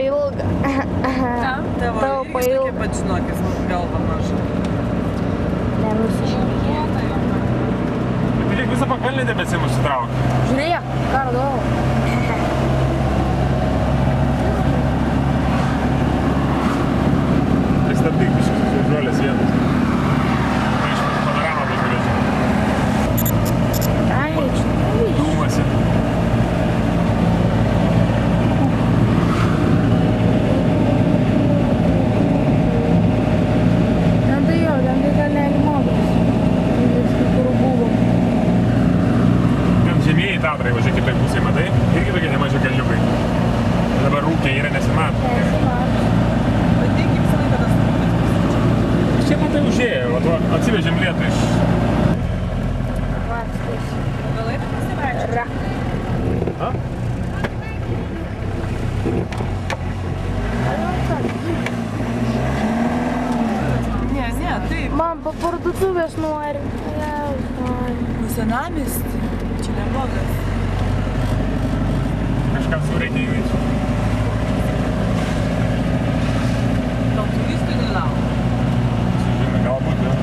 ilga. Tavo irgi tokia pat, žinokis, galva maža. Nenusižiūrėta jau. Bet kiek visą pakalnį debesimus sutraukė. Žiūrėk, ką radau. Tai stabdyk visus žolės vietas. Tai iš panoramą pažiūrėti. Ai, čia. Dūmasi. Tatrai, važiuok kitoj pusėje, matai? Irgi tokie nemaži kalniukai. Dabar rūkė yra nesimato. Bet tai kaip visą laiką tas rūkės. Čia matai užėjo, atsivežėm lietų iš... Galai tai pasivaikščioti. A? Ne, taip. Man po parduotuvės nori. Senamiestį. Čia neblogas. Kažką sureikia įveikti. Gal turistai dalyvauja? Žinai, galbūt, jo.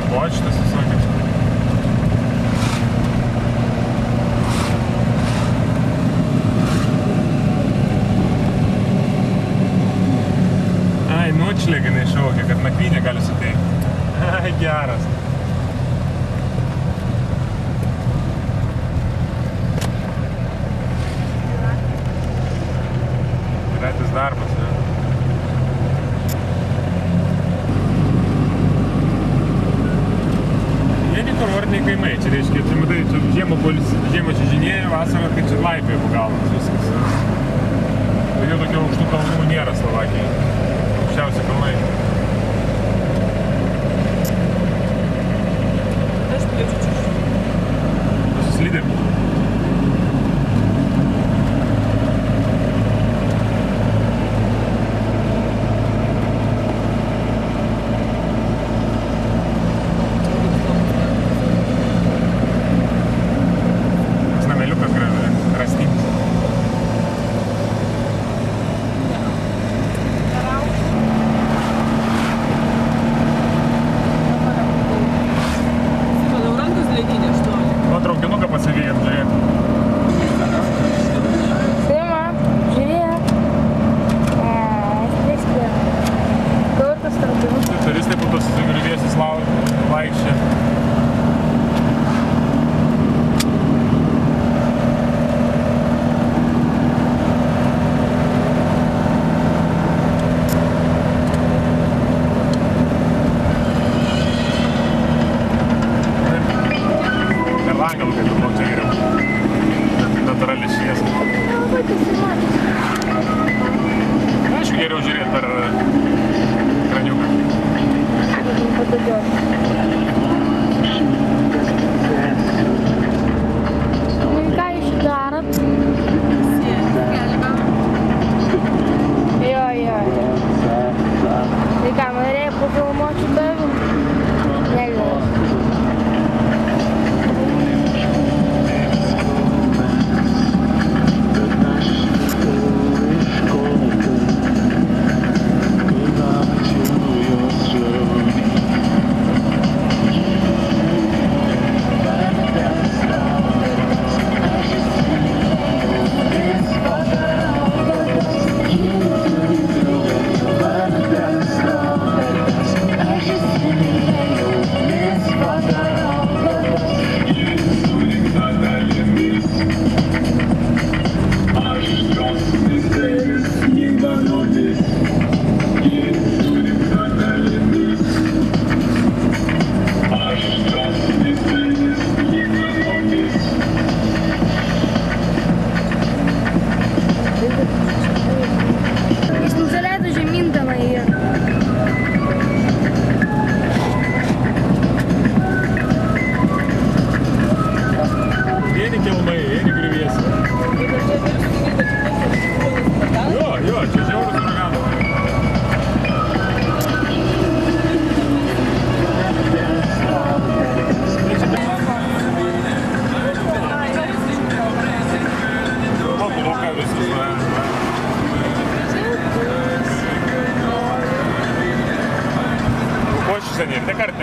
Почта високий. Ai, nuočlėginai šaukia, kad nakvynė gali suteikti. Ai, geras. Gratis darbas, ne? Kurortiniai kaimai, čia reiškia, čia matai, čia žiemą čiužinėja, vasarą, tai čia laipioja pagalbas viskas. Todėl tokių aukštų kalnų nėra Slovakijoje. Aukščiausi kalnai. Aš plėčiu čiužinį. Tu suslydėm?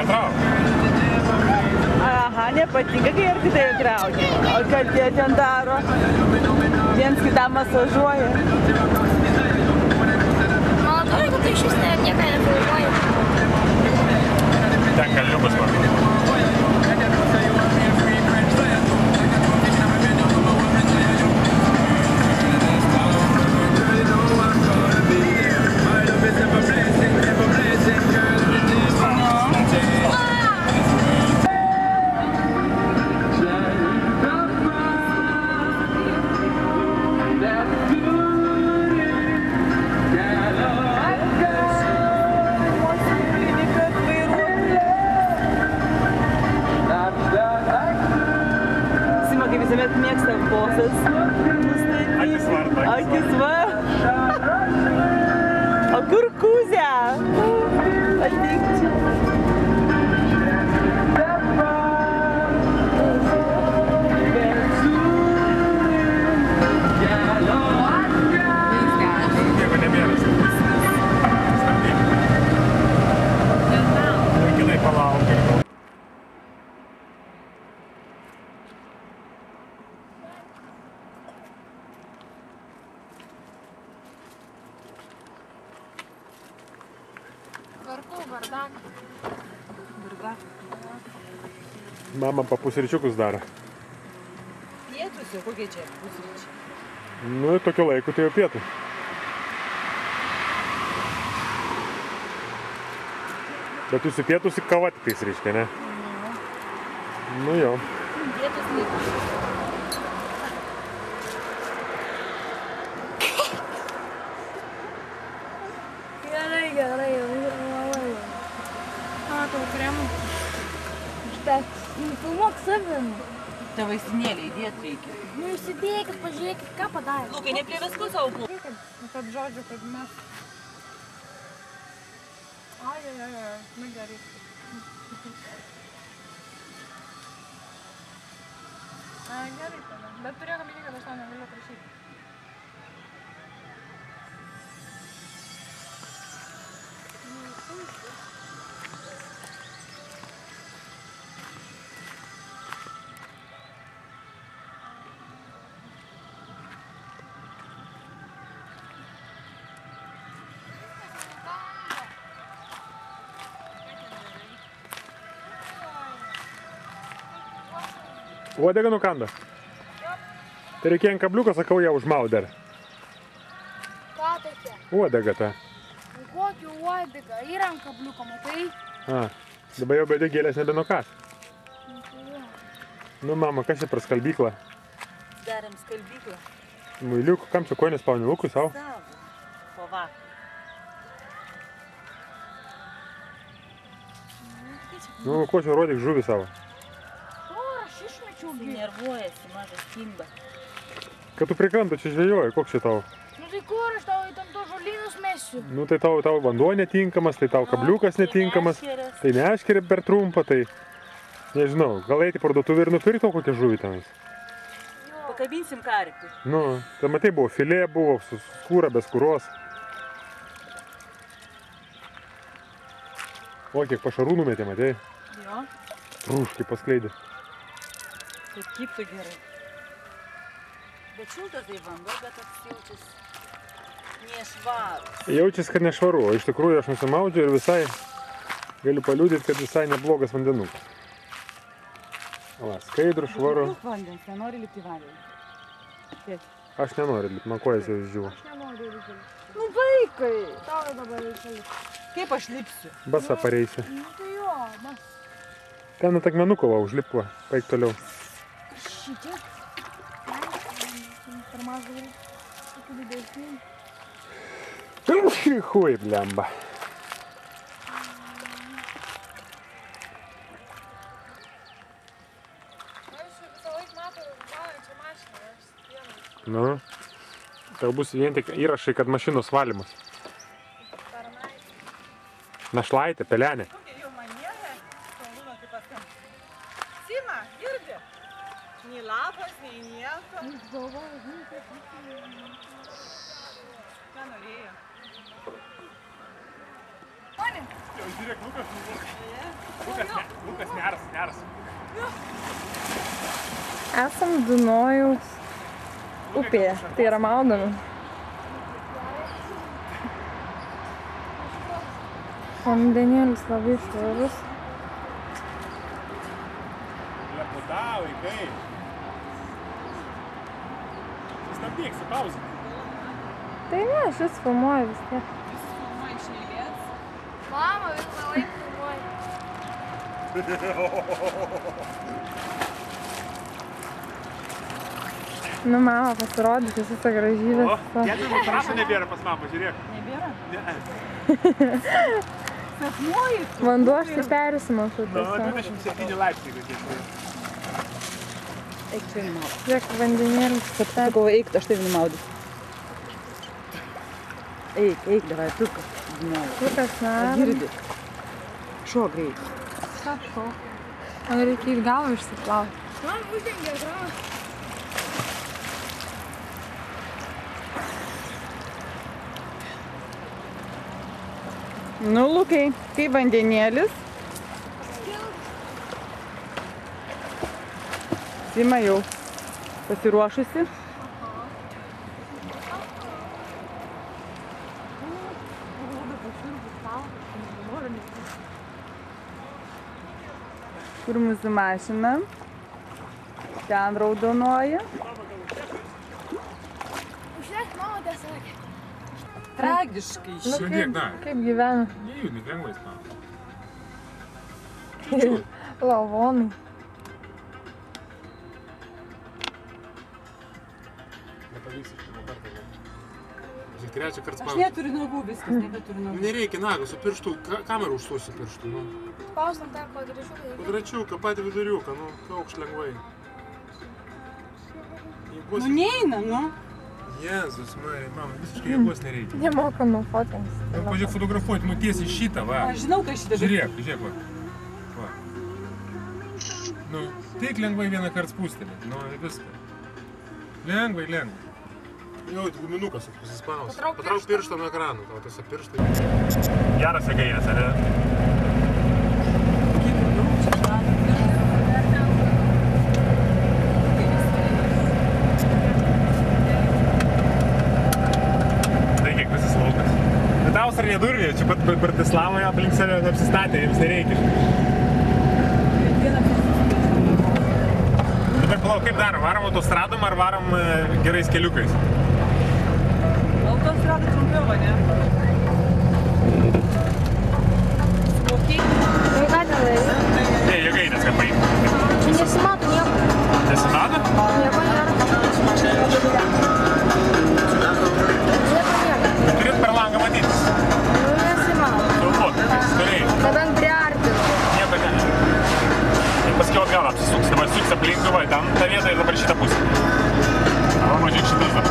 netraukia. Aha, nepatinka, kai ir kitai traukia. O kad jie ten daro, viens kitą masažuoja. Man atrodo, kad tai iš vis nieką nefilmuoja. Ten galiukus man. Visuomet mėgsta posas. Akis varta. Akis va. O kur Kuzė? Ateik čia. Nieko nebėra. Stabdyk. Laikinai palauk. Tvarkau, bardak. Bardak. Mama papusryčiukus daro. Pietus jau, kokie čia pusryčiai? Nu, tokiu laiku tai jau pietų. Bet jūs į pietus į kavą tiktais reiškia, ne? Nu jo. Pietus laikus. Gerai, gerai, jau. Matau, kremų. Bet, nufilmuok savim. Ta vaistinėlė įdėt reikia. Nu, įsidėkit, pažiūrėkit, ką padarė. Lukai, ne prie viskų savo buvo. Kad žodžiu, kad mes... Ai, nu gerai. Gerai tada. Bet turėjo omeny, kad aš tau negaliu prašyti. Uodega nukanda. Tai reikėjo ant kabliuko, sakau, ją užmaudė. Ką tokia? Uodega ta. Kokį uodegą? Yra ant kabliuko, matai? Dabar jau bėdė gėlės nebenukas. Nu, mama, kas čia per skalbyklą? Darėm skalbyklą. Muiliukų, kam čia koinės spauni? Lukui savo? Savo. Po vakar. Nu, ko čia rodyk žuvį savo? Nervuojasi, mažas kimba. Kad tu prie kranto čia žvejoji, koks čia tau? Nu tai kur aš tau į tam to žolynus mesiu? Nu tai tau vanduo netinkamas, tai tau kabliukas netinkamas, tai meškerė per trumpa, tai nežinau, gal eiti į parduotuvę ir nupirkti tau kokią žuvį tenais. Pakabinsim karpį. Nu, tai matai, buvo filė, buvo su skūra, be skūros. O, kiek pašarų numetė, matei? Jo. Rūškai paskleidė. Taip kiptų gerai. Bet šiltas tai vanduo, bet toks jaučias nešvarus. Jaučias, kad nešvaru, o iš tikrųjų aš nusimaudžiu ir visai galiu paliudyti, kad visai neblogas vandenukas. Va, skaidrų, švaru. Daug vandens, nenori lipti vandenį. Aš nenoriu lipti, man kojas jau išdžiūvo. Aš nenoriu lipti. Nu vaikai! Tau dabar reikia lipti. Kaip aš lipsiu? Basa pareisi. Nu tai jo, bas. Ten ant akmenuko va, užlipk va, paeik toliau. Šitiek? Per mažą gali. Tokių didesnių. Hui, blemba. Aš visą laiką matau valančią mašiną. Nu, tau bus vien tik įrašai, kad mašinos valymas. Našlaitė, pelenė. Kokia jau manierė, Paulūna kaip paskambino. Sima, girdi? Nei labas, nei nieko. Aš galvoju, žinai, kaip Ką norėjo? Pone, Žiūrėk, Lukas neras. Esam Dunojaus upėje, tai yra maudomi. Vandenėlis labai švarus. Leputa, vaikai. Stabdyk, su pauzė. Tai ne, šis filmuoja vis tiek. Jis filmuoja iš eilės. Mama visą laiką filmuoja. Nu, mama, pasirodys visą gražybę. Jėdų trasą nebėra pas mamą, žiūrėk. Nebėra? Ne. Sapnuoji tu. Vanduo aš tai persimašu. Nu, 27 laipsniai kokie. Eik čia numaudys. Žiūrėk, vandenėlis. Sakau, eik, aš tai numaudys. Eik, davai, tu. Lukas, na. Girdi. Šuo greit. Man reikia į galvą išsiplauti. Man uždengė galvą. Nu, Lukai, kaip vandenėlis. Sima jau pasiruošusi. Kur mūsų mašina. Ten raudonoji. Uždėk, mama tiesakė. Tragiškai. Sudėk, na. Kaip gyvena? Nejūdink, lengvai spaus. Lavonai. Nepavyks iš pirmo karto. Žiūrėk, trečią kartą Aš spaus. neturiu nagų, viskas, nebeturiu nagų. Nereikia nago, su pirštu, kamerą užsuosi pirštu, nu. Spaustam tą kvadračiuką. Kvadračiuką, patį viduriuką, nu, kaukš lengvai. Jėgos... Nu, neina, nu. Jėzus, Marija, mama, visiškai jėgos nereikia. Nemoka nufotins. Nu, pažiūrėk fotografuoti, nu, tiesiai šitą, va. Aš žinau, ką šitą. Žiūrėk, va. Va. Nu, tik lengvai vieną kartą spūstelė, nu, viską. Lengvai. Jau, tik minukas pasispaus. Patrauk pirštą nuo ekrano, tavo tose pirštai. Geras jėgainės, ar ne? Tai kiek visas laukas. Bet tavus ar nedurvė, čia pat Bratislavoje aplink save apsistatė, jiems nereikia. Dabar palauk, kaip darom? Varom autostradom ar varom gerais keliukais? Autostrada trumpiau, ne? Smokiai. Tai ką tenai? Ne, jėgainės, kad paimti. Nesimato nieko. Nesimato? Nieko nėra. Turit per langą matytis. Nu, nesimato. Galvot, storiai. Nebent priartinu. Nieko ne. Ir paskiau atgal apsisuks. Dabar suks aplinkui, va, ten ta vieta ir dabar šitą pusę. Arba mažiai šitas dar.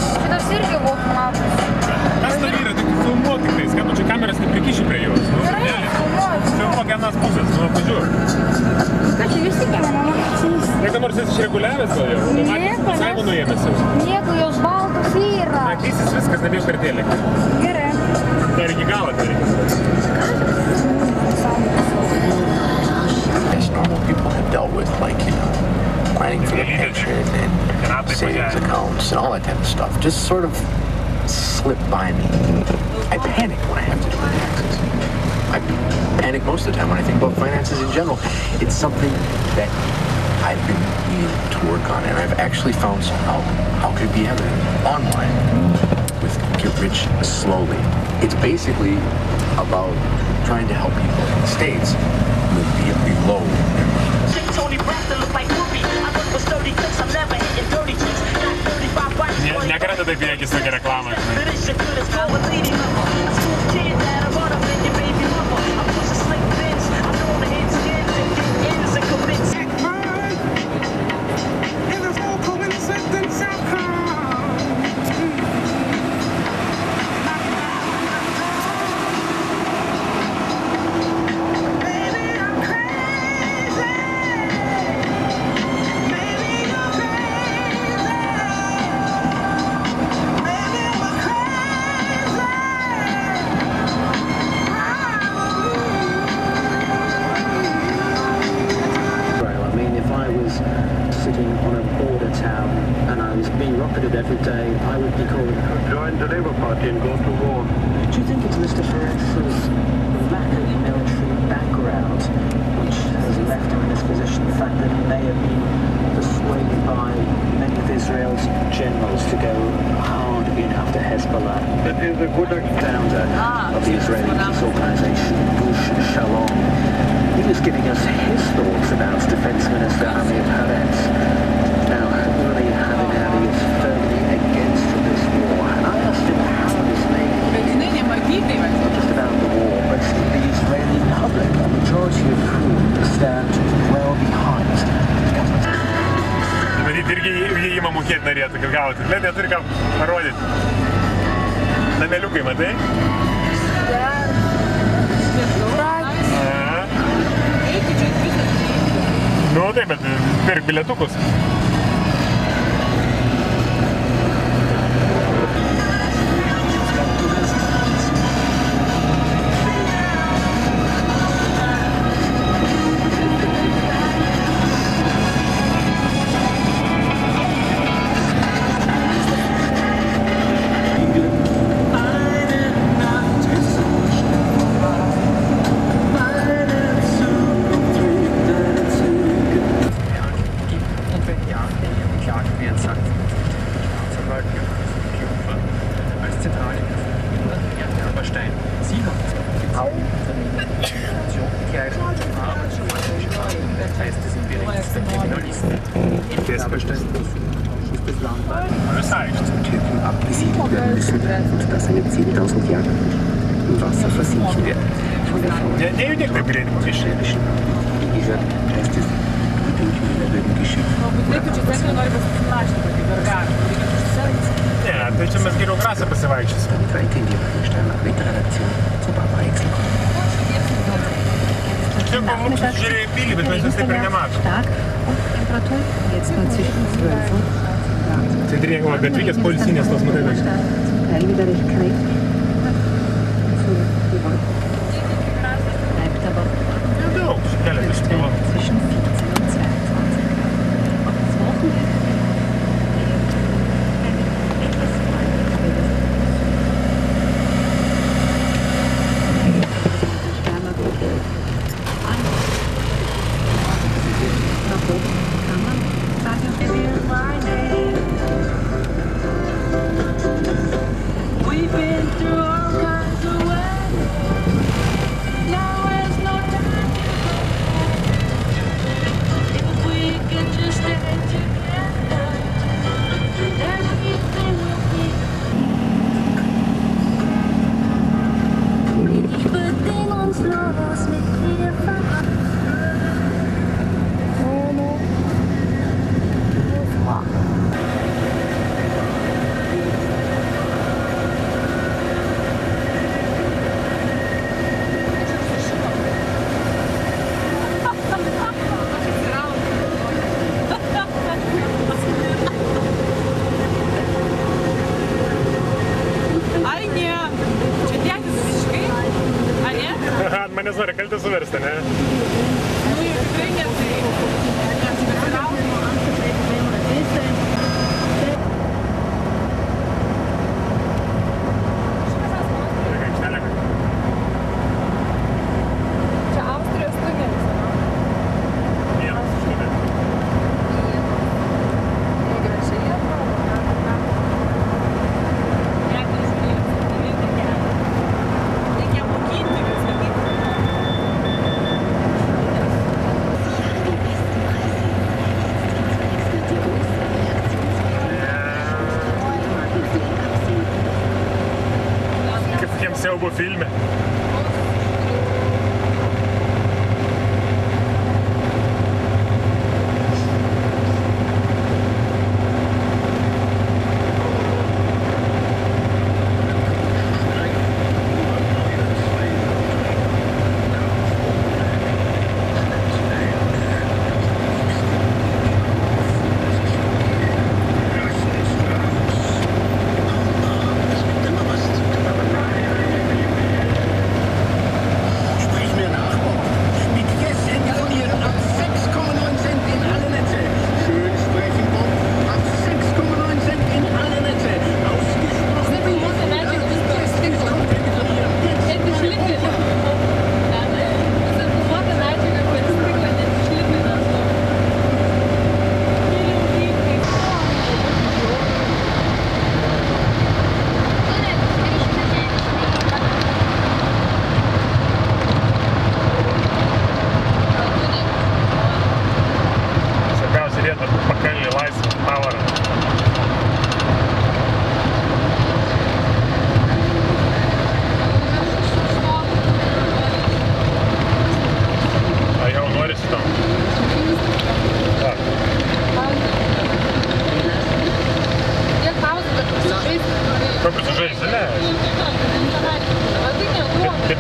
Šitas irgi buvo filmatas. Kas tai yra, tik filmuok tiktais, kad tu čia kameras neprikiši prie jos. Nu, Gerai, filmuoju. filmuok vienas pusės, nu, pažiūrėk. Ką čia vis tik mama matys? Jeigu nors esi išreguliavęs gal jau, Nieko, pasaibu nuėmęs jau. Nieko, jos baltos yra. Matysis viskas, nebėjau per dėlį. Gerai. Tai ir iki galo tai reikia. As normal people have dealt with, like, you know, planning for the pension and savings accounts and all that type of stuff, just sort of slip by me. I panic when I have to do my taxes. I panic most of the time when I think about finances in general. It's something that I've been needing to work on, and I've actually found somehow how could it be evident online with Get Rich Slowly. It's basically about trying to help people in the States live below their means. Tony Braxton look like Whoopi. I work with sturdy clicks, I'm never hitting dirty chicks. Not 35 bikes. Nekarata taip priekis tokia reklama. This shit good as gold with leading up. A school kid that I brought up in your baby mama. I push a slick bins. I know the hit skins and get ends and commits. can go to war. Do you think it's Mr. Ferentz's lack of military background which has left him in this position? The fact that he may have been persuaded by many of Israel's generals to go hard in after Hezbollah. That is a good founder of the Israeli peace organization, Gush Shalom. He was giving us his thoughts about Defense Minister Amir Peretz. Now, really, Hamid is firmly against this war. And I asked him how this may not just about the war, but the Israeli public, a majority of whom stand well behind the government. Matyt, irgi įėjimą mokėti norėtų, kad gauti, bet neturi ką parodyti. Nameliukai, matai? Nu, taip, bet pirk bilietukus. Türken abgesiedelt werden müssen und dass eine 10.000 Jahre im Wasser versinken wird. Von der israelischen dieser heißt es, Gedenken werden geschickt. Ne, tai čia mes geriau Grasą pasivaikščiosim. Weiter in die Redaktion zu Barbara Exel. Čia po mums žiūrėjo pilį, bet mes vis taip ir nematom. Tai drėgimo, bet vykęs policinės tos matai daug. Nedaug, keletas kilometrų. We've been through all kinds of weather. Now there's no time to go. If we could just stay together, everything will be. Everything on slow mit dir verwandt. Manęs nori kaltę suversti, ne? Nu, jau tikrai ne tai. Čia Austrijos tunelis, ne? Vienas iš tų. Gražiai atrodo. Reikia mokinti viską. Kaip kokiam siaubo filme.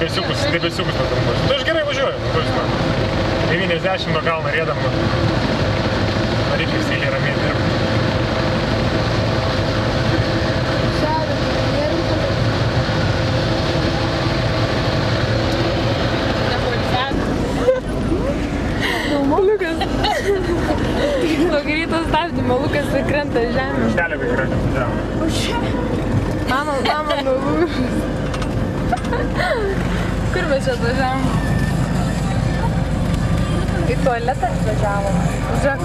debesiukus patambuosiu. Tai aš gerai važiuoju. 90 nuo kalno rėdam. Variklis eilė ramiai dirba. Lukas. Nuo greito stabdymo Lukas krenta žemė. Štelė kai krenta žemė. Mama nulūžus. Kur mes čia atvažiavom? Į tualetą atvažiavom. Žiūrėk,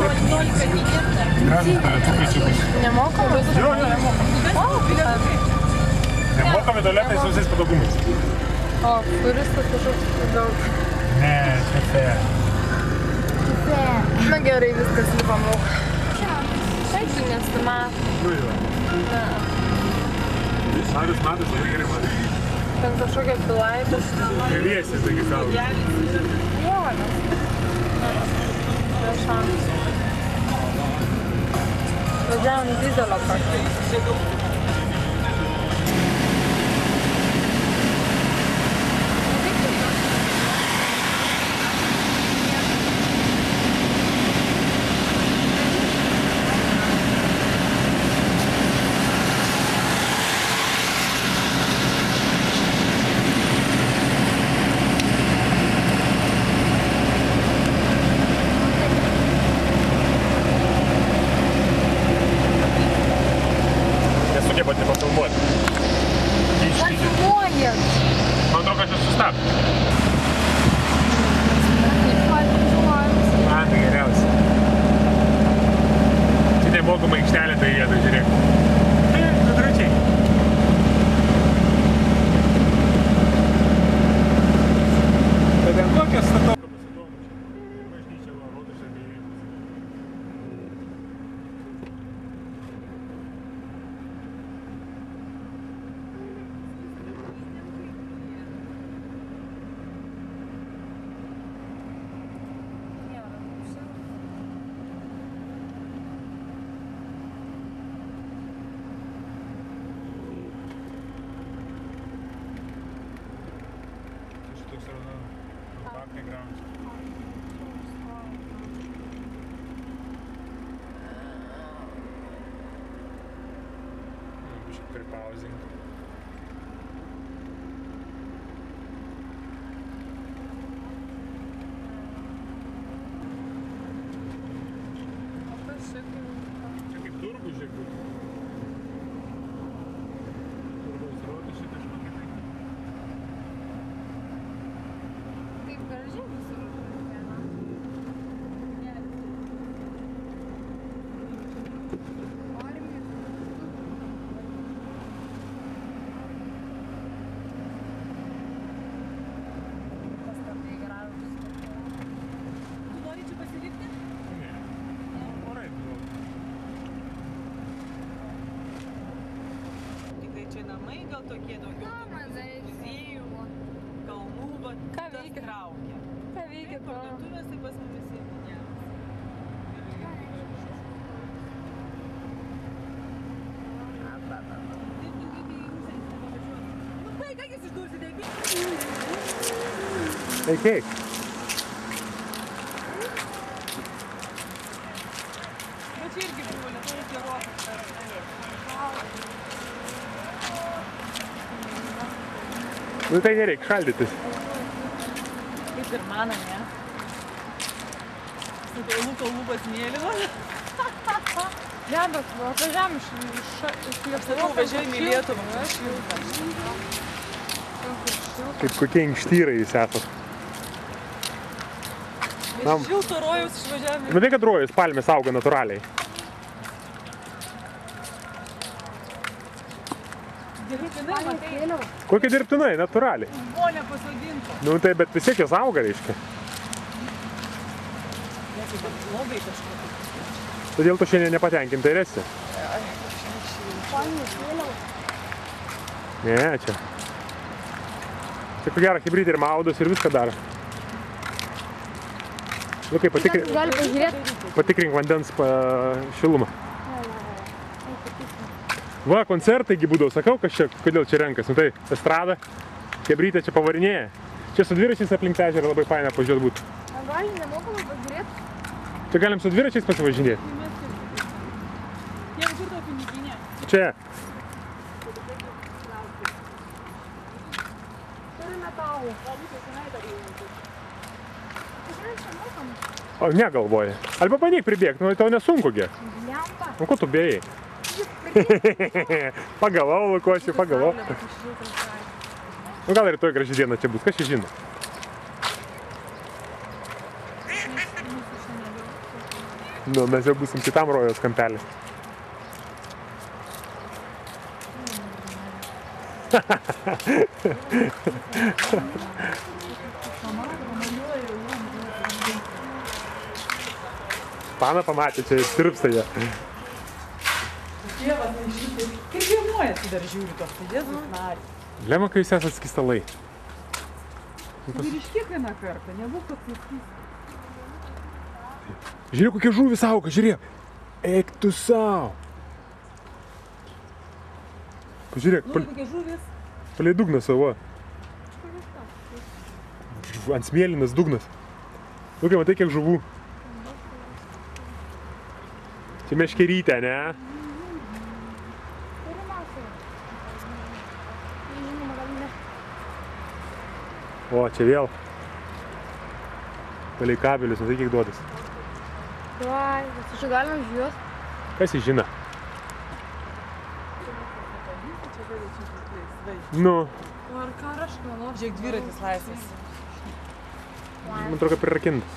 Gražus tualetukai. nemokam? Jo, nemokami tualetai su visais patogumais. O, turistas kažkoks daug. Ne, čia. Na gerai, viskas lipa mūk. Taip, tu nesimato. Nu jo. Marius matas labai gerai matai. Ten kažkokia pilaitės. Keliesi, taigi kalba. Jo, be šansų. Važiavom didelio kartu. Nesugebate pafilmuoti. Keištyti. Man atrodo, kad čia sustabdė. Man tai geriausia. Čia nemokama aikštelė, tai jie, tai žiūrėk. Viduručiai. Tai ten kokias statau? Toks yra, parkai grounds. Biškai pripauzink. Čia kaip turgų žiūrėk. Turgaus rodyšiai kažkokie tai. Taip gražiai visur. Pastatai gražūs. Tu nori čia pasilikti? Ne. Orai buvo. Tikrai čia namai gal tokie daugiau. Muziejų, kalnų, bet Ką tas veikia? traukia. Ką veikia to? Parduotuvės tai pas mumis irgi geras. Eik. Bet čia irgi buvo lietuvis gerokas. Nu tai nereik šaldytis. Kaip ir mano, ne? Sakai, lūpas mėlynos. Ne, bet atvažiavom iš Lietuvos. Važiuojame į Lietuvą. Kaip kokie inkštyrai jūs esat. Nam. Iš šilto rojaus išvažiavome. Matai, kad rojus palmės auga natūraliai. Dirbtinai, matai, Kokie dirbtinai, natūraliai. buvo nepasodinta. Nu tai, bet vis tiek jos auga, reiškia. Labai kažko. Todėl tu šiandien nepatenkinta ir esi. Ne, čia. Čia ko gero hibridai ir maudos ir viską daro. Nu kaip, Gali pažiūrėti. patikrink vandens šilumą. Va, koncertaigi būdavo, sakau, kas čia, kodėl čia renkas. Nu tai, estrada, Kebrytė čia pavarinėja. Čia su dviračiais aplink ežerą labai faina pažiūrėt būtų. Gali nemokamai pažiūrėti? Čia galim su dviračiais pasivažinėti. Jeigu kur tau piniginė? Čia. Turi metalų. O negalvoji. Arba paneik pribėgti, nu tau nesunku gi. Lempa. Nu ko tu bėjai? Pagalau, Lukošiu, pagalau. Nu gal rytoj graži diena čia bus, kas čia žino? Nu, mes jau būsim kitam rojos kampelį. Pana pamatė, čia tirpsta jie. Dievas, nežinai, kaip jaunuojasi dar žiūri tos, tai Jėzus nari. Lema, kai jūs esat skystalai. Ir iš kiekvieną kartą, nebūk toks neskys. Žiūrėk, kokie žuvys auga, žiūrėk. Eik tu sau. Pažiūrėk, Kokie žuvis? palei dugną savo. Ant smėlinas dugnas. Lukai, matai, kiek žuvų. Čia meškerytė, ne? Turi masą. Nežinoma, gal ne. O, čia vėl. Palei kabelius, matai, kiek duodas. Davai, čia galima žiūrėt. Kas jį žino? Nu, Ar ką aš manau? Žiūrėk, dviratis laisvas. man atrodo, prirakintas.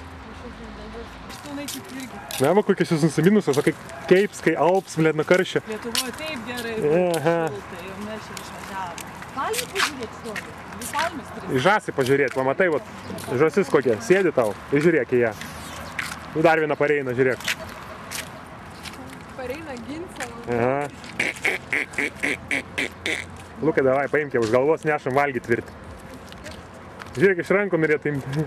Štunai tik irgi. Ne, va, kokios jūs nusiminusios, o keips, kai Alps, blėt, nuo karščio. Lietuvoje taip gerai. Aha. Šiltai, ir mes čia išvažiavome. Palmį pažiūrėti stovi. Dvi palmės turi. Į žąsį pažiūrėti, va, matai, va, žąsis kokia, sėdi tau ir žiūrėk į ją. Nu, dar vieną pareina, žiūrėk. Pareina ginti savo. Aha. Lukai, davai, paimkė, už galvos nešam valgyti tvirti. Žiūrėk, iš rankų norėtų imti.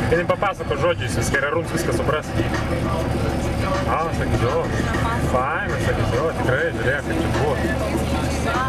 Vienim papasako žodžiais, viskai Raruns viską supras. A, sakys, jo, faina, sakys, jo, tikrai, žiūrėk, kaip čia buvo.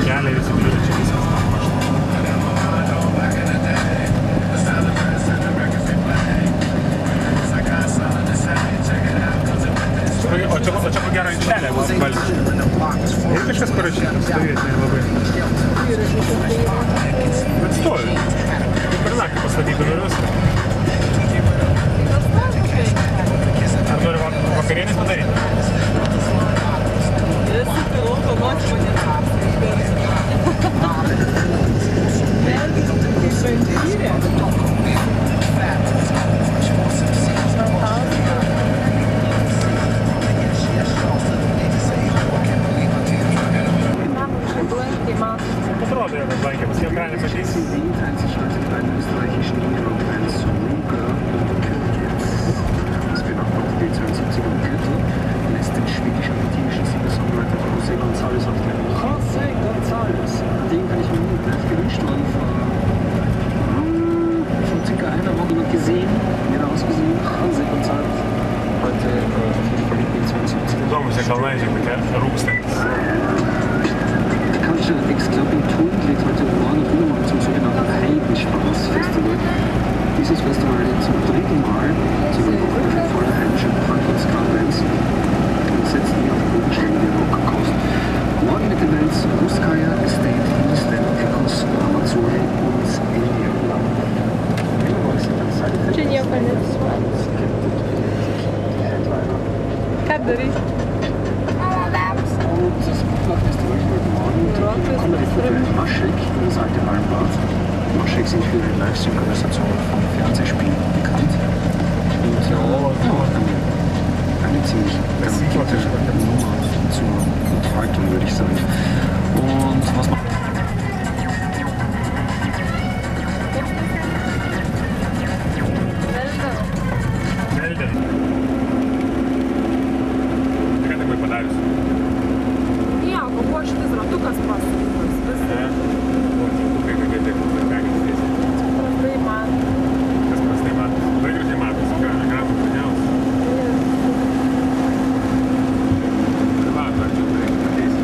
Keliai visi dviračiai viskas. O čia ko gero aikštelė bus valgyti. Ir kažkas parašyta, stovėti labai. Bet stovi. Per naktį pastatytų ir viską. Ar nori vakarienės padaryti? Esi piloto noti mane Atrodo, jau kad lankėmės, jau galim matyti. José González, den kann ich mir nicht gewünscht worden vor circa einer Woche noch gesehen, mir ausgesehen, José González. Heute verliebt in 20 Čia kalnai, žiūrėk, tokie rūkstantis. Culture Exclubbing Touren lädt heute morgen und übermorgen zum sogenannten Heidenspaß-Festival. Dieses Festival lädt zum dritten Mal zu den Wochen voller heimischer Punkrock-Ska-Bands und setzt nie auf bodenständige Rockkost. Morgen mit den Bands Ruskaya, Estate, Hindusland, Echoes, Amazoni und India. Čia nieko nesuojas. Ką darai? Mama, darbas. Und das Punkrock-Festival heute morgen kommt die Gruppe Maschek in das alte Weinbad. Maschek sind für ihre Live-Synchronisation von Fernsehspielen bekannt. Und eine ziemlich gute Nummer zur Unterhaltung, würde ich sagen. Und was macht Melden. Ką tai buvai padarius? Nieko, buvo šitas ratukas pasukas. Viskas. O, tai kokie taip, begalis tiesiai. Prastai man. Kas prastai matos? Labai gražiai matos, ekranų pradėjus. Tai va, ar čia tai pakeisi?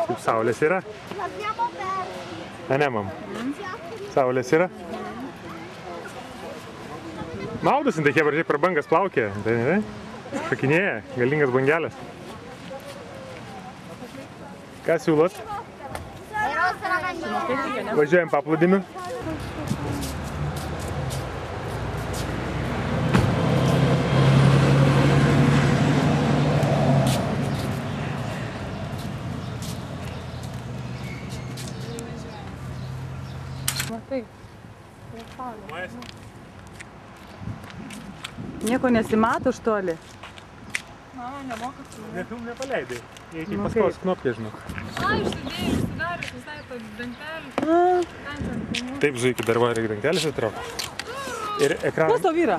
Kaip saulės yra? L'abbiamo perso. A ne, mam. Saulės yra? Maudosi, tai hebra, per bangas plaukė. Tai ne? Šakinėja, galingas bangelės. Ką siūlot? Važiuojam paplūdimiu. Matai. Nieko nesimato iš toli. Mama nemoka filmuoti. Nepaleidai. Iki paskos knopkę, žinok. Išsidėjai, užsidaręs visai tą dantelį. Taip, zuikį dar va reikia dantelės atraukti. Ir ekraną. Kas tau yra?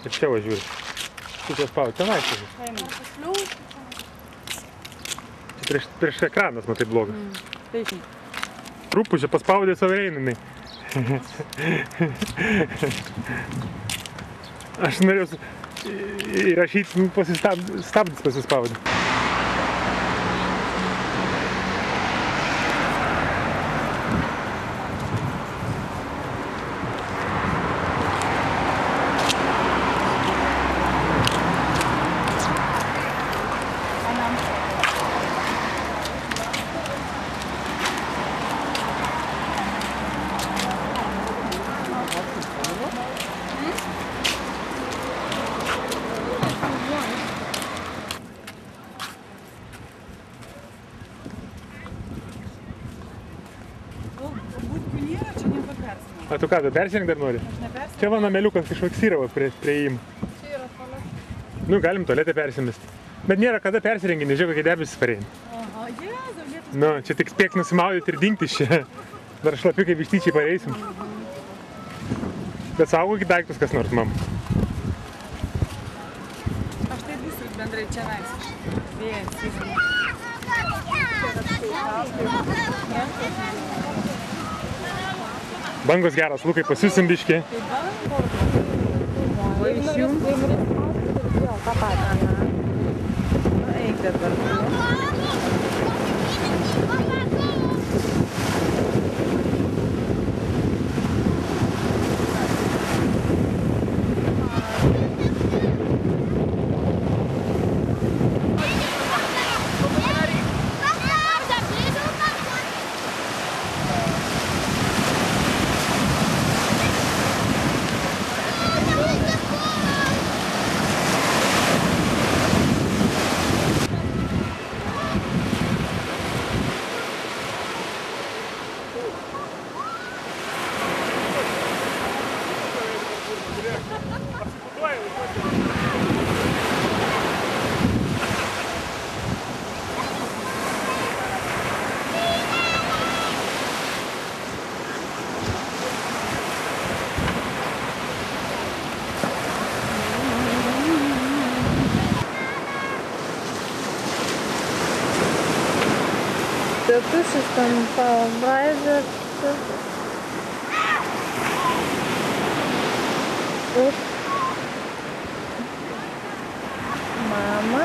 Ir čia va žiūri. Tu čia spaudi, tenai čia. Čia prieš ekranas, matai, blogas. Teisingai. Trupučią paspaudė savo einamai. Aš norėjau įrašyti, stabdis pasispaudė. A tu ką, tu persirink dar nori? Čia va nameliukas kažkoks yra prie įėjimo. Čia yra tualetė. Nu, galim tualetę persimesti. Bet nėra kada persirengi, nežiūrėk, kokie debesis pareina. Aha, Jėzau, lietus. Nu, čia tik spėk nusimaudyti ir dingti iš čia. Dar šlapiukai vištyčiai pareisim. Bet saugokit daiktus kas nors, mam. Aš tai būsiu bendrai čia nais. Vėjas. Bangos geras, Lukai, pasiusim biškį. O iš jų? Jo, tą patį. Na, eik dabar. Tėtušis ten pabraidė. Mama.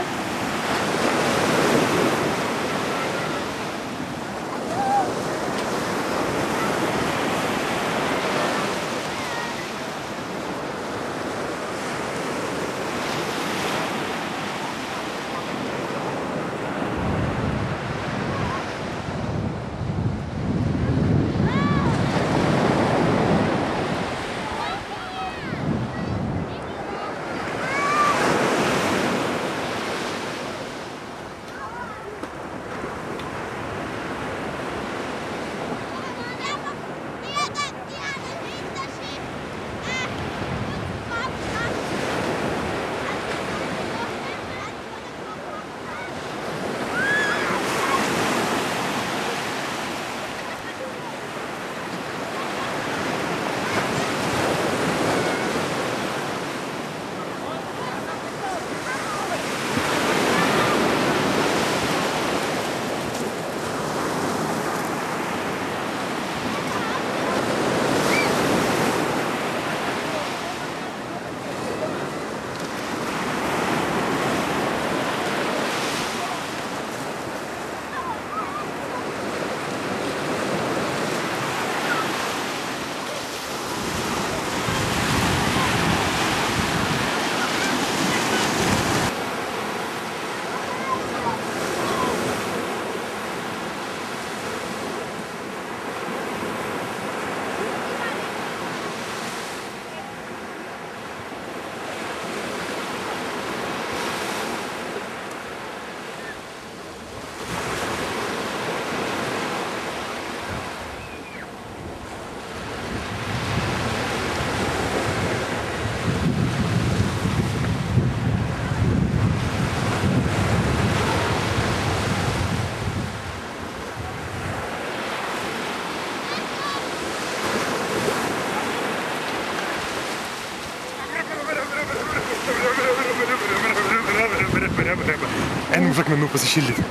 pasišildyti.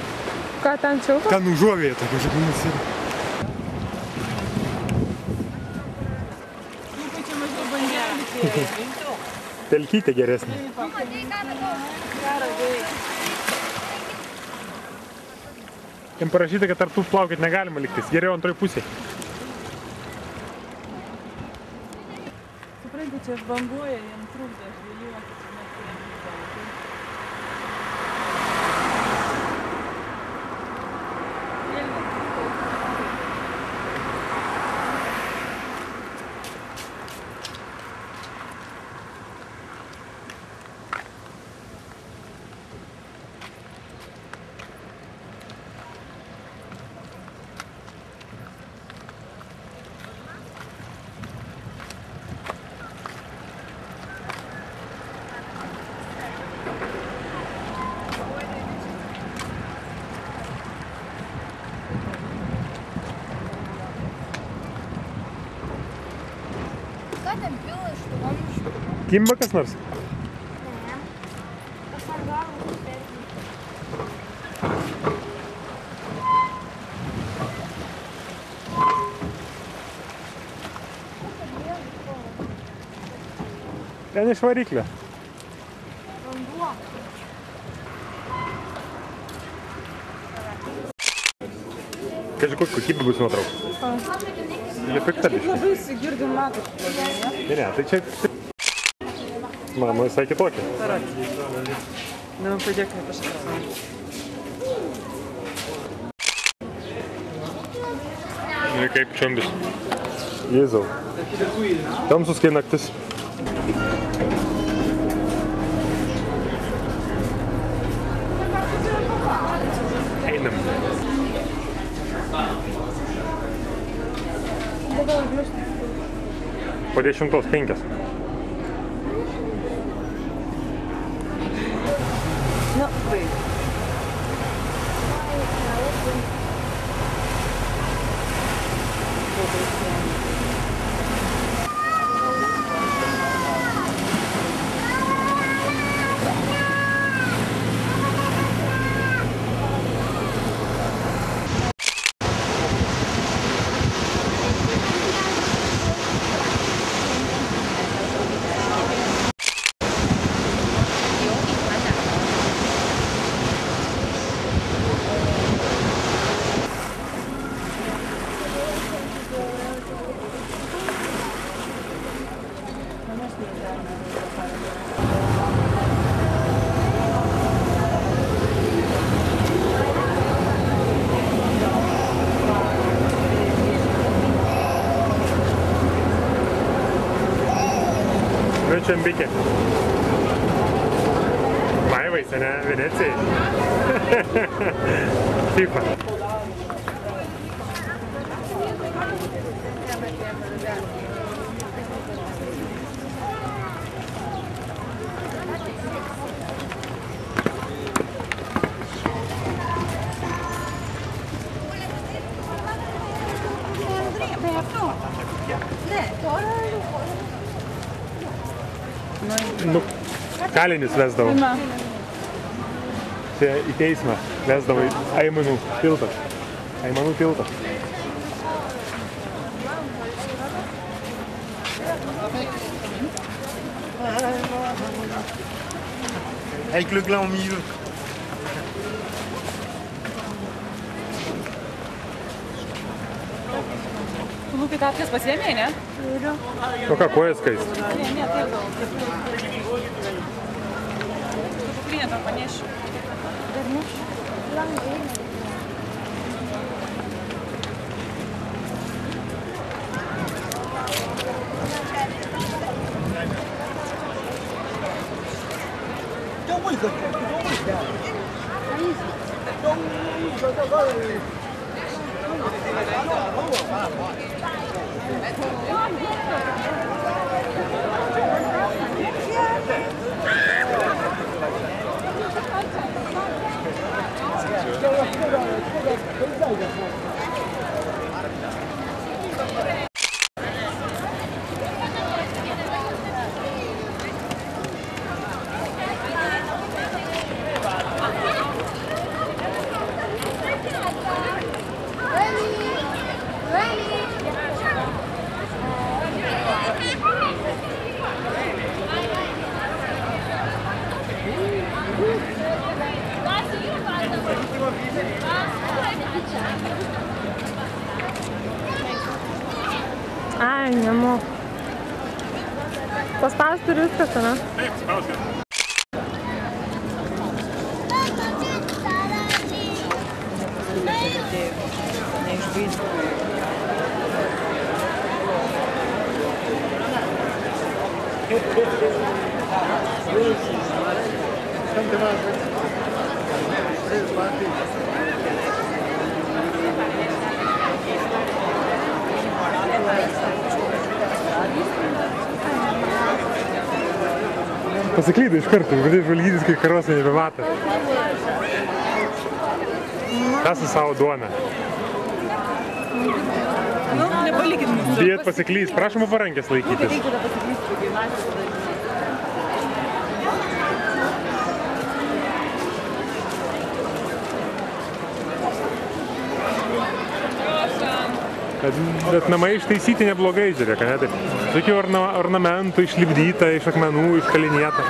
Ką ten čiaupa? Ten užuovėje tokia žagunis yra. Čia mažiau bangelį. Telkytė geresnė. Jam parašyta, kad tarp tų plaukit negalima liktis. Geriau antroj pusėje. Suprantate, čia banguoja, jam trukdo žvejoti. Ką ten pila iš tų vamzdžių? Kimba kas nors? Ne. Aš ant galo užsipėdžiu. Ten iš variklio. Vanduo. Kaži, kokybė bus nuotraukų. Jie pikta biškai. Labai įsigirdim matot. Ne, tai čia... Mama visai kitokia. Nu, padėkime kažką. Ir kaip čiombis. Jėzau. Tamsus kai naktis. Einam. Po 10:05. Nu, taip. Čembikė. Vaivai, sene, Venecijai. FIFA. Nu, kalinius vesdavo. Čia į teismą vesdavo Aimanų tiltas. Aimanų tiltas. Avec le gland au milieu. Tu Lukai tapkės pasiėmė, ne? Turiu. O ką, kojas kais? Ne, taip gal. Kuprinę tau panešiu. Dar ne? Langai. Ai, nemoku. Paspausti turi viskas, ne? Taip, spauskit. Pasiklydai iš karto, pradėjai žvalgytis, kai karosą nebemato. Kas su savo duona? Nu, nepalikit mūsų. Bijat pasiklys, prašoma parankės laikytis. Bet namai ištaisyti neblogai, žiūrėk, ne? Taip. Tokių ornamentų išlipdyta, iš akmenų, iškalinėta.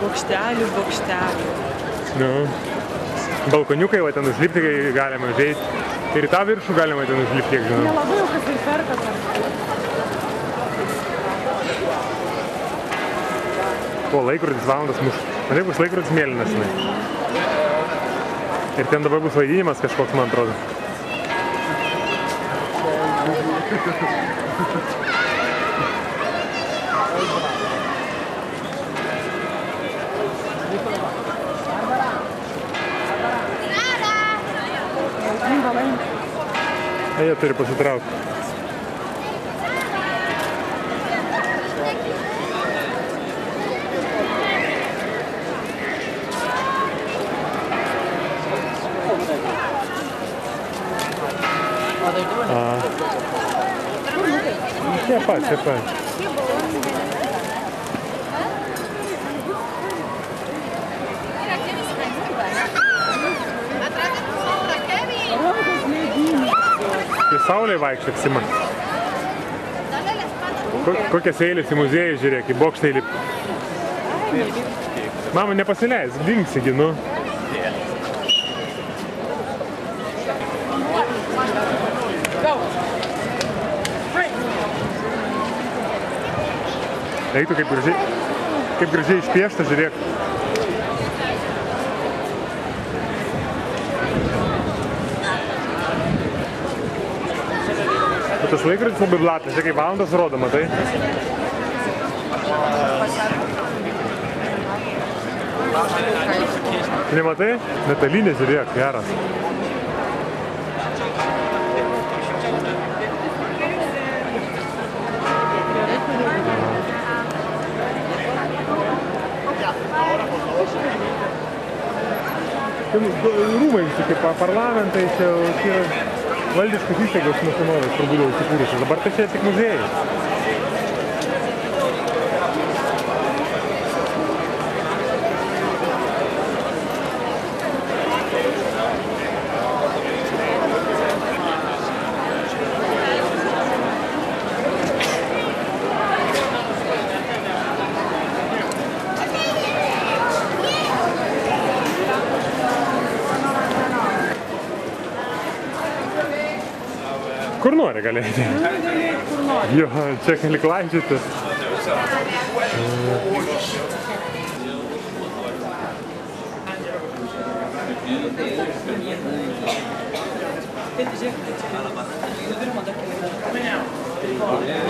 Bokštelių. Nu. Balkoniukai, va ten užlipti, kai galima žaisti. Ir į tą viršų galima ten užlipti, kiek žinau. Nelabai jau kas ir perka. Po, laikrodis valandas muš. Matai, bus laikrodis mėlynas, žinai. Ir ten dabar bus vaidinimas kažkoks, man atrodo. Jie turi pasitraukti. Čia pat. Tai saulė vaikščiak, Sima. Kokias eilės į muziejų žiūrėk, į bokštą įlip. Mama, nepasileis, dingsi, nu. Eiktų kaip gražiai išpiešta, žiūrėk. Tas laikrodis labai blatas, čia kaip valandas rodo, matai? Nematai? Metalinė, žiūrėk, geras. Rūmai visokie parlamentai, čia valdiškos įstaigos nuo senovės kur būdavo įsikūrusios. Dabar tai čia tik muziejai. Kur nori galėti? Kur nori. Jo, čia gali klaidžioti.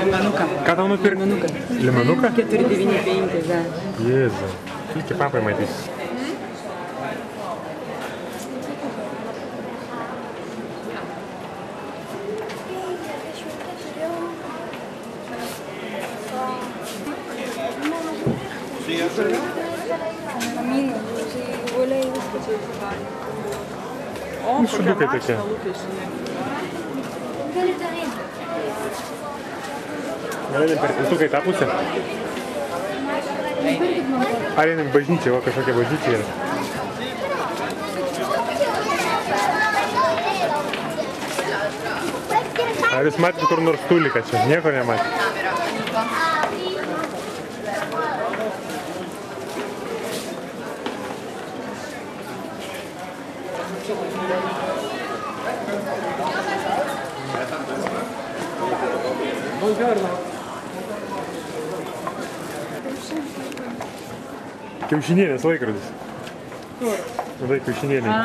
Limenuką. Ką tau nupirkti? Limenuką. Limenuką? 4,95, za. Jėzu. Iki papai matys. Šudukai tokie. Galėdėm per tiltuką į tą pusę. Ar einam bažnyčią, o kažkokia bažnyčia yra. Ar jūs matėte kur nors tuliką čia? Nieko nematėte. Kiaušinienės laikrodis. Vadai kiaušinienė.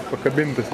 Pakabintas.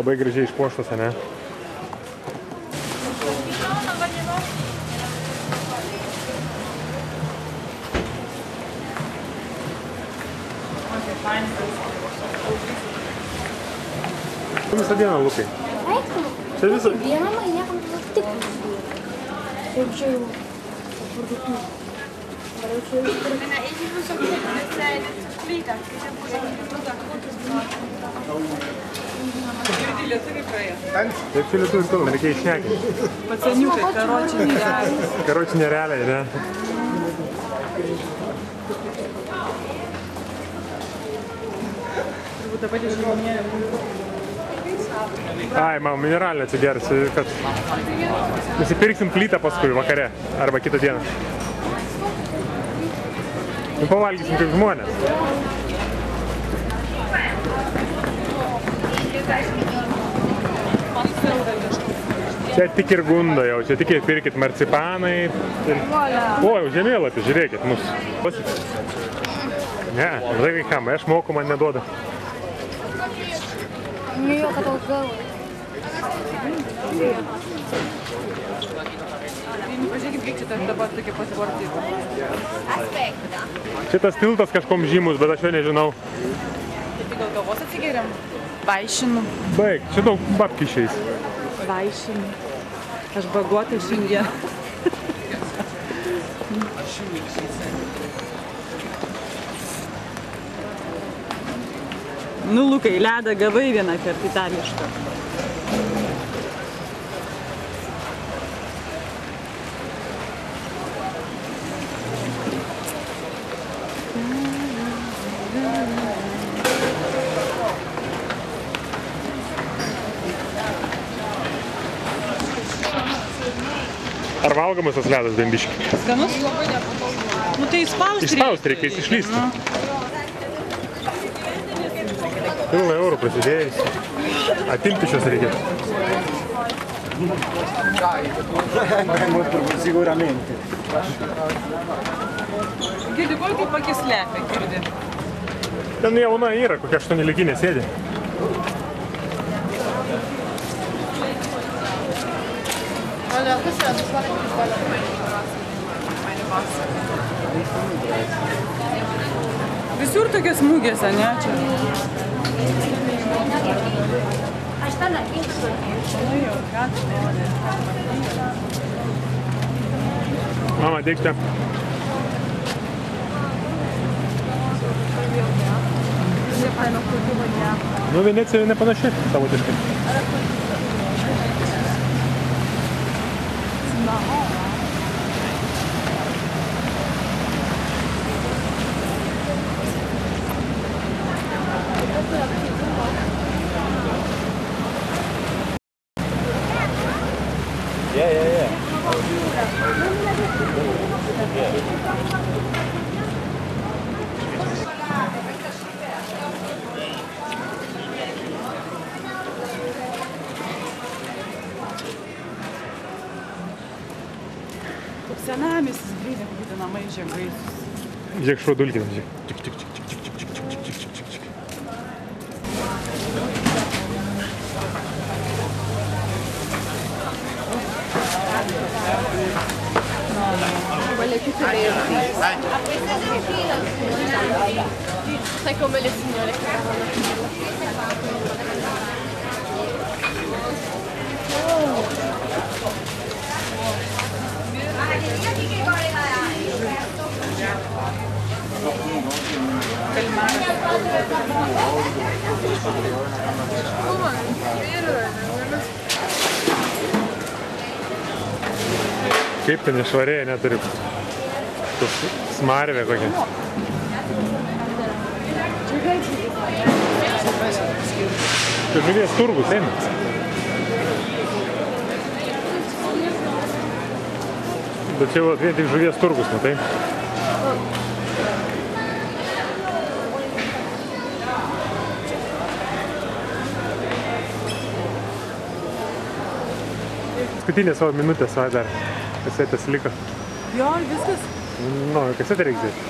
Labai gražiai išpuoštas, ane? Visą dieną, Lukai. Čia visą... Vieną man niekam tik prisidėjo. Ir čia jau parduotuvė. Dabar čia jau Taip, čia lietuvių kalbą, reikia išnekinti. Pacaniukai, karočiai nerealiai. Karočiai nerealiai, ne? Turbūt tą patį žmonėlį. Ai, man mineralinę atsigersi, kad nusipirksim plytą paskui vakare arba kitą dieną. Nu, pavalgysim kaip žmonės. Čia tik ir gundo jau, čia tik ir pirkit marcipanai. O, jau žemėlapį, žiūrėkit mus. Ne, žinai kai kam, aš moku, man neduoda. jo, kad tau galva. Pažiūrėkit, kiek čia dabar tokia pasivartyta. Šitas tiltas kažkom žymus, bet aš jo nežinau. Taip, gal kavos atsigeriam? Vaišinu. Baig, čia daug babkių išeis. Vaišinu. Aš bagota šiandien. Nu, Lukai, ledą gavai vieną kartą itališką. Ar valgomas tas ledas bembiški? Skanus? Nu, tai išspausti reikia. Išspausti reikia, jis išlysti. Pilna eurų prasidėjus. Atimti šios reikia. Sicuramente. Girdi, kokį pakis lepia, girdi? Ten jauna yra, kokia 8-lyginė sėdi. Visur tokios mugės, ne? Čia. Aš ten atvykstu. Nu jau, ką tu nori? Mama, dėk čia. Nu, Venecija nepanaši savotiškai. Senamiestis greitai būtų namai ženklais. Žiūrėk, šuo dulkina, žiūrėk. Tik, tik, tik, tik, tik, tik, tik, tik, tik, tik, tik, tik. Sai come le signore che Kalmaras. Kaip ten išvarėja neturi. Smarvė kokia. Tai žuvies turgus eina. Bet čia vien tik žuvies turgus, matai? Paskutinė savo minutė savo dar. Kasetės liko. Jo, viskas. Nu, kasetę reikia dėti.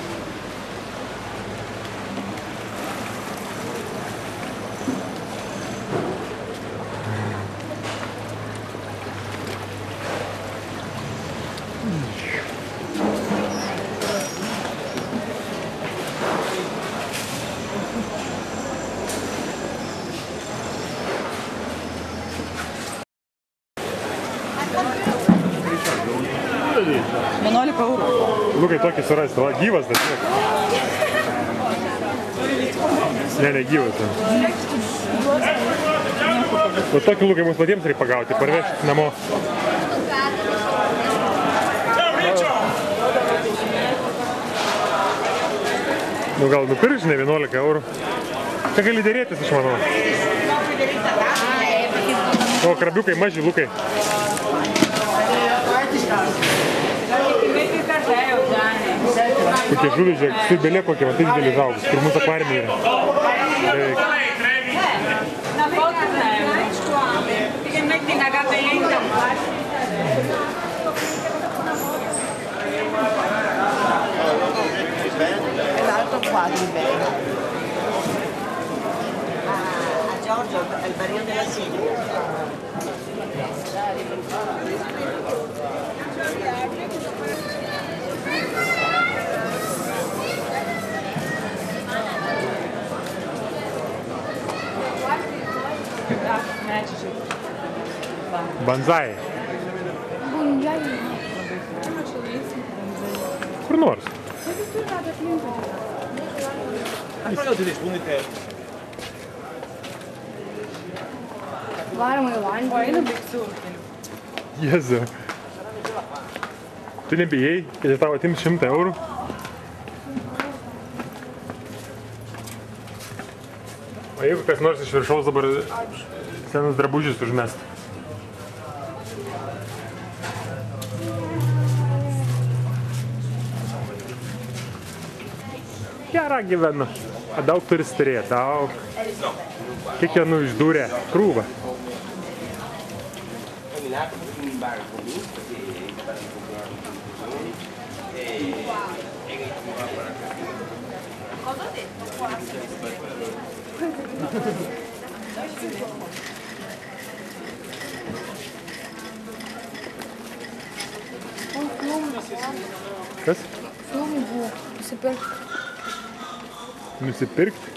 Lukai tokį surasti, va, gyvas tas niek. Ne, gyvas. O tokį Lukai mums patiems reikia pagauti, parvežti namo. Nu gal nupirks, ne 11 eurų. Ką gali dėrėtis, aš manau. O, krabiukai, maži Lukai. Kokie žuviai, žiūrėk, tai belė kokie, man tai didelis augus, kur mūsų akvariumai yra. L'altro qua di bene. A Giorgio, il barrio della Siria. Banzai. Kur nors. Varom į vandenį. O eina bėgsiu. Jezu. Tu nebijai, kad tau atims 100 eurų? O jeigu kas nors iš viršaus dabar senus drabužius užmest? Gerą gyvenu. Daug turi turėti, daug. Kiekvienų išdūrė krūvą. Kas? Filmų buvo. Nusipirkti. Nusipirkti?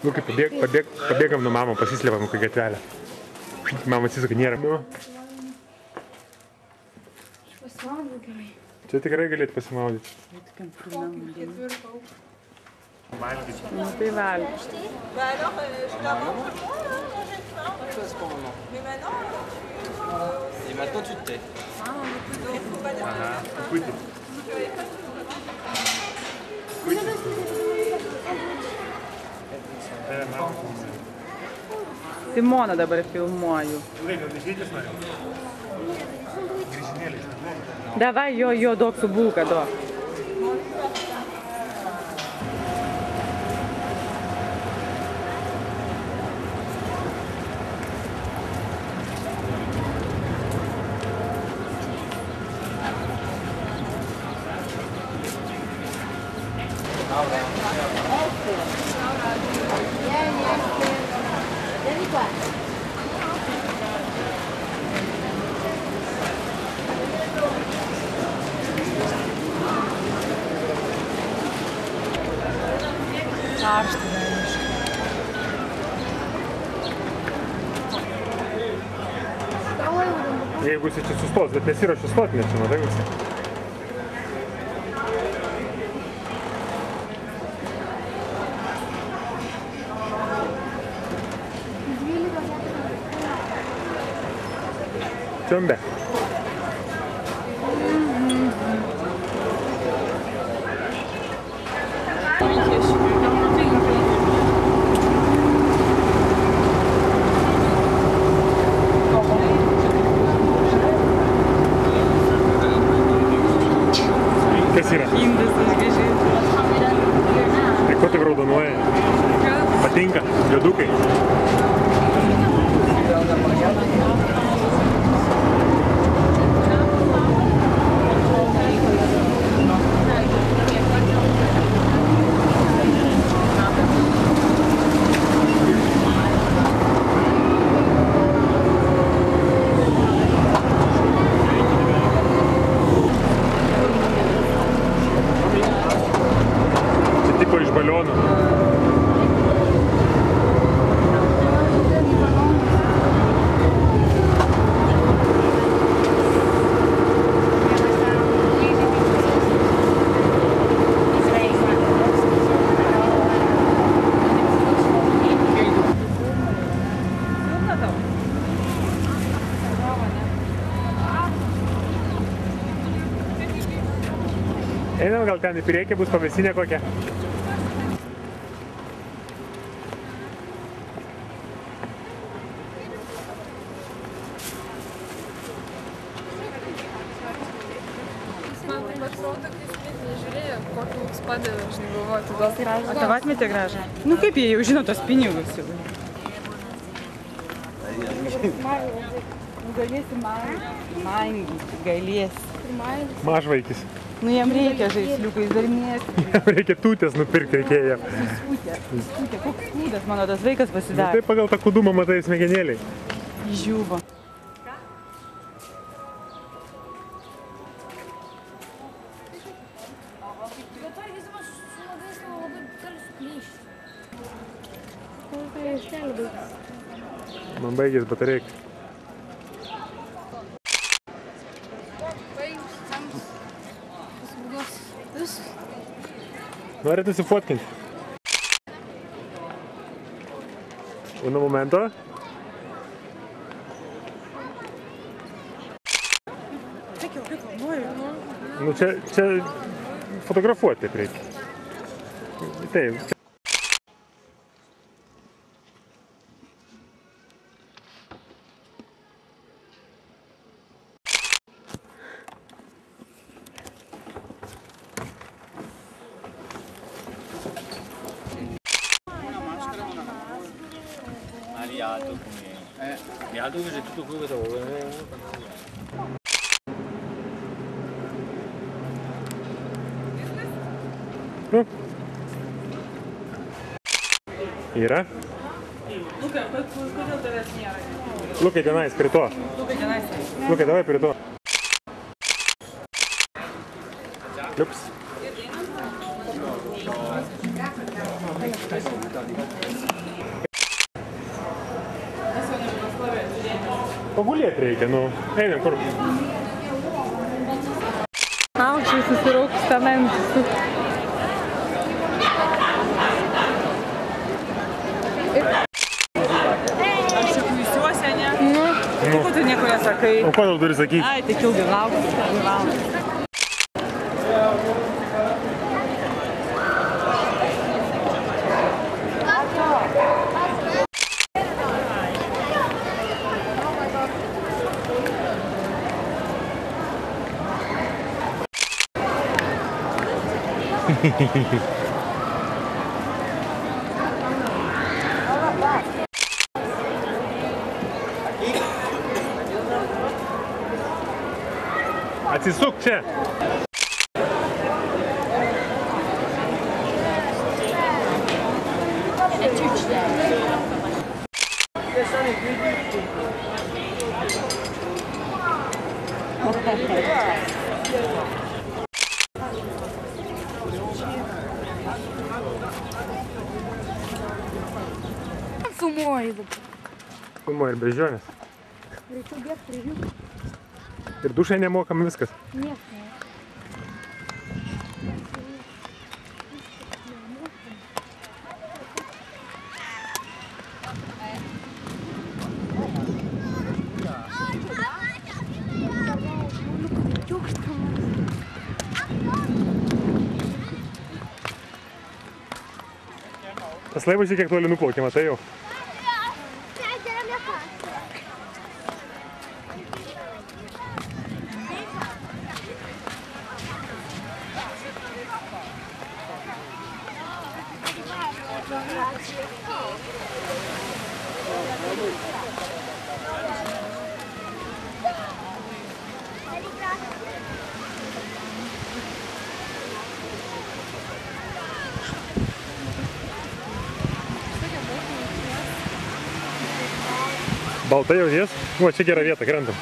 Nu, kaip pabėgam nuo mamo, pasislėpam kai gatvelę. Mama atsisuka, nėra. Pasimaudau gerai. Čia tikrai galėtų pasimaudyti. Nu, tai valgy. Et maintenant tu te tais. Simoną dabar filmuoju. Davai jo duok su bulka, duok. Vieni qua. Karšta velniškai. Jeigu jis čia sustos, bet nesiruošia stoti, net čia, matai visi. Čiombe. Kas yra? Indusas gražiai. Tai ko tik raudonuoja? Patinka? Jodukai? Iš balionų. Einam gal ten į priekį, bus pavėsinė kokia. Kokį mums padeda, žinai, galvoti, gal tai gražu. O tavo atmetė gražą? Nu kaip jie jau žino tos pinigus jau. Galėsi mangyti, galėsi. Mažvaikis. Nu jam reikia žaisliukais dar mėgti. Jam reikia tūtės nupirkti reikėjo. Suskutė, koks kūdas mano tas vaikas pasidarė. Tai pagal tą kūdumą matai smegenėliai. Žiūvo. Man baigės batareika. Norit nusifotkinti? Un momento. Nu čia fotografuoti taip reikia. Taip. Rialto che c'è tutto quello che vuole. Yra? Luka, kodėl tavęs nėra? Lukai, tenais, prie to. Luka, tenais. Lukai, davai prie to. Liups. Pagulėti reikia, nu. Einam, kur? Aukščiai susiraukus tamentus. Aš čia kuisiuosi, ne? Ko tu nieko nesakai? O ko tau turi sakyti? Ai, tik ilgai laukti. Atsisuk čia. Filmuoju dabar. Filmuoju ir beždžionės. Reikia bėgti prie jų. Ir dušai nemokam viskas. Nieko. Tas laivas kiek toli nuplaukė, matai jau. Baltai jaunies? O, čia gera vieta, krentam.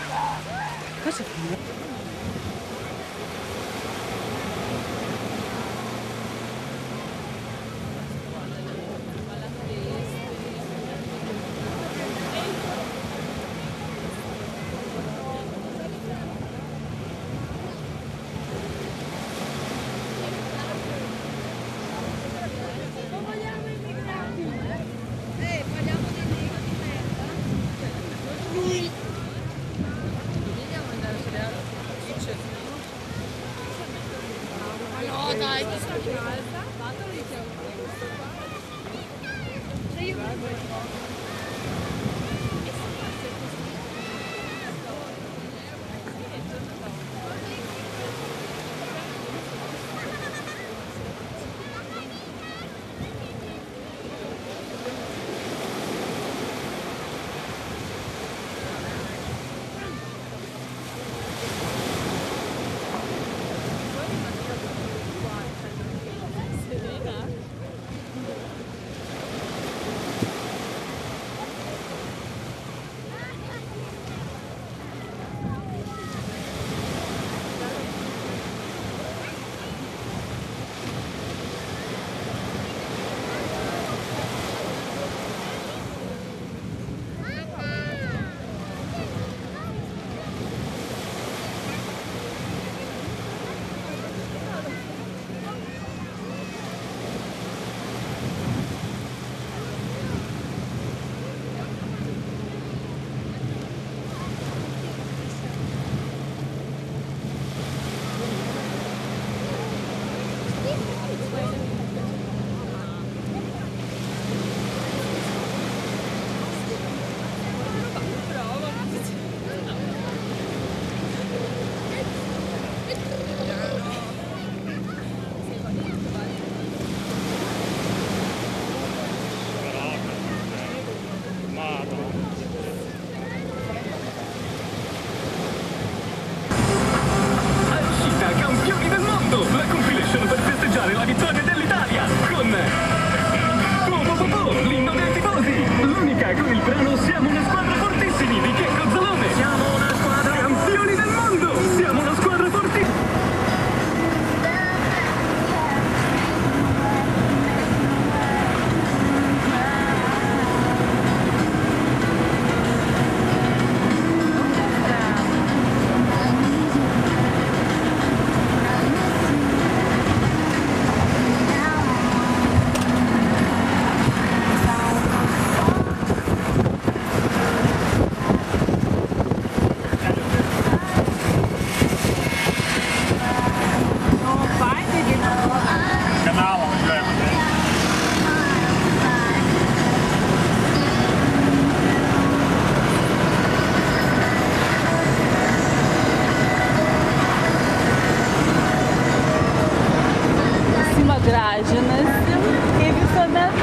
Gražinasi, kaip visuomet.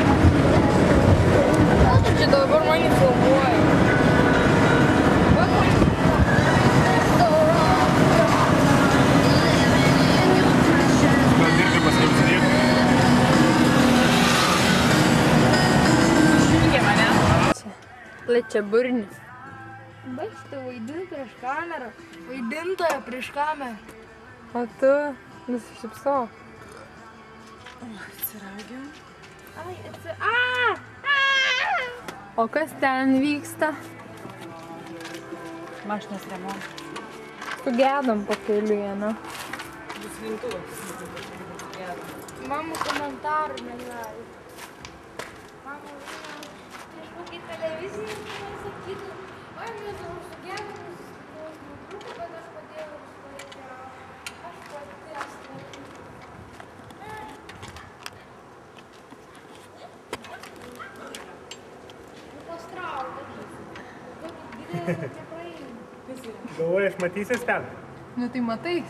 O, tu čia dabar mane filmuoji. Gal dirbti paskirtinėti? Šingė mane. Lečia burnis. Baigti vaidinti prieš kamerą. Vaidintoja prieš kamerą. O tu nusišypso. Atsiraugiam. O kas ten vyksta? Mašinos remontas. Sugedom pakeliuje, na. Bus lintuvas. Mama komentarų negali. Mama prieš kokį televiziją sakytų, oi, mes jau sugedom, bet aš padėjau išstovėti. Aš pati esu. Galvoju, aš matysies ten. Nu tai matais.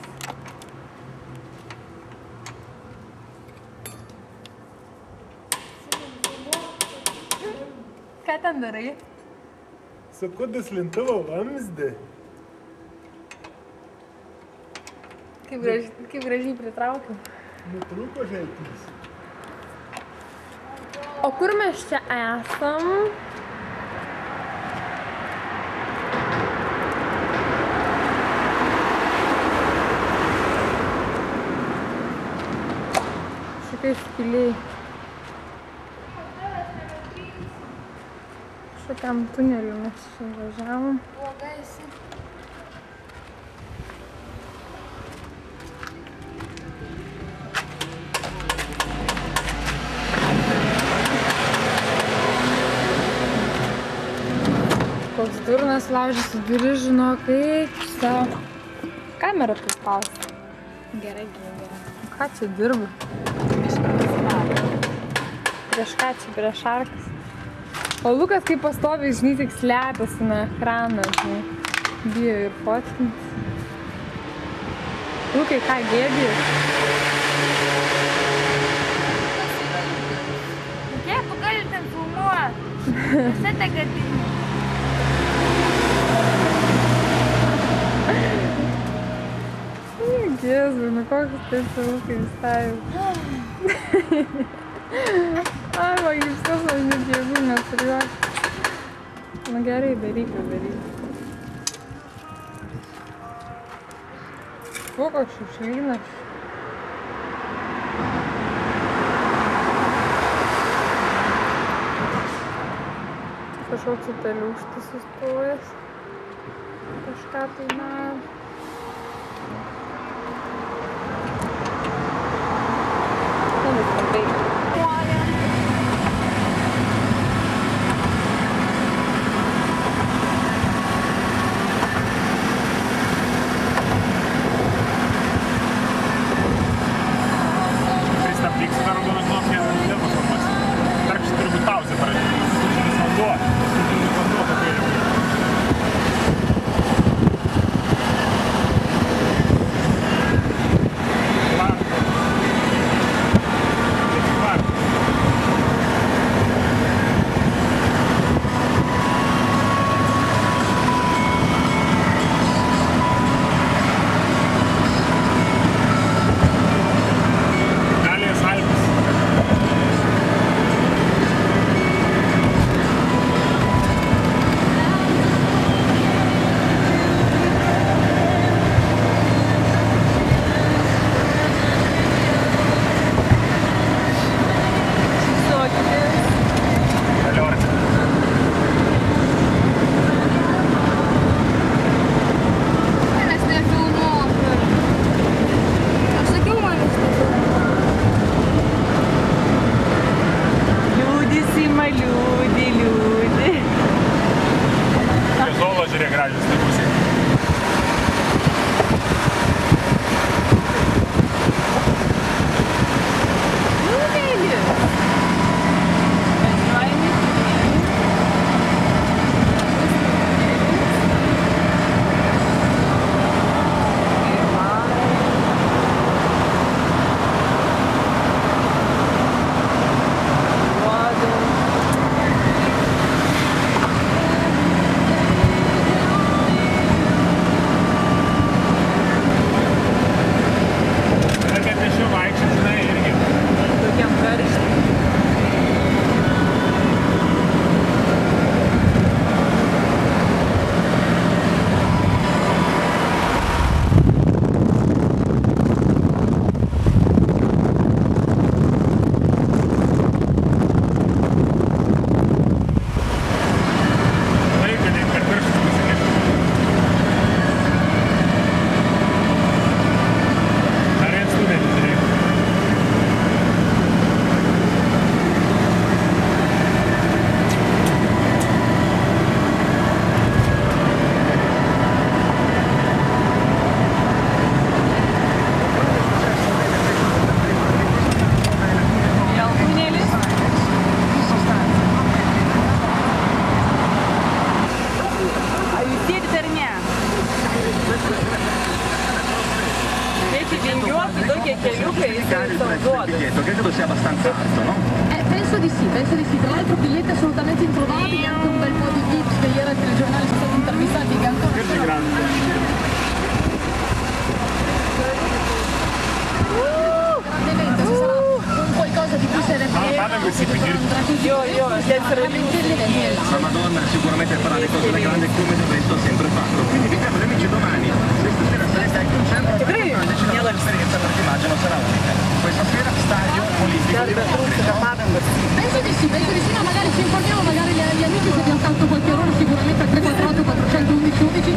Ką ten darai? Suku duslintuvo vamzdį. Kaip gražiai pritraukiau. Nutrūko žaltys. O kur mes čia esam? Šiokiai skiliai. Šiokiam tuneliu mes čia važiavom. Bloga esi. Koks durnas laužėsi duris, žino, kaip savo kamerą prispausti. Gerai, gerai. Ką čia dirbu? Prieš ką čia, prieš šarkas. O Lukas kaip pastoviai, žinai, tik slepiasi nuo ekraną, žinai. Bijo ir fotkinti. Lukai, ką gėdijai? Kiek tu gali ten filmuoti? Visą tą gadinį. Jėzau, nu kokius tai Lukai visai. Ai, va, viskas, aš net jėgų neturiu. Nu gerai, daryk. O, koks šiukšlynas. Kažkoks uteliūštis sustojęs. Kažką tai nori. Penso di sì. Tra l'altro biglietti assolutamente introvabili, anche un bel po' di tips che ieri al telegiornale sono stati intervistati che ancora qualcosa di cui se ne frega. Io La Madonna sicuramente farà le cose da grande come del resto ha sempre fatto. Quindi vi chiamo gli amici domani. Questa sera sarete al concerto e invece la vostra esperienza perché immagino sarà unica. Questa sera stadio olimpico di Londra. Penso di sì, no, magari ci informiamo, magari gli amici se abbiamo fatto qualche errore sicuramente al 348 411 11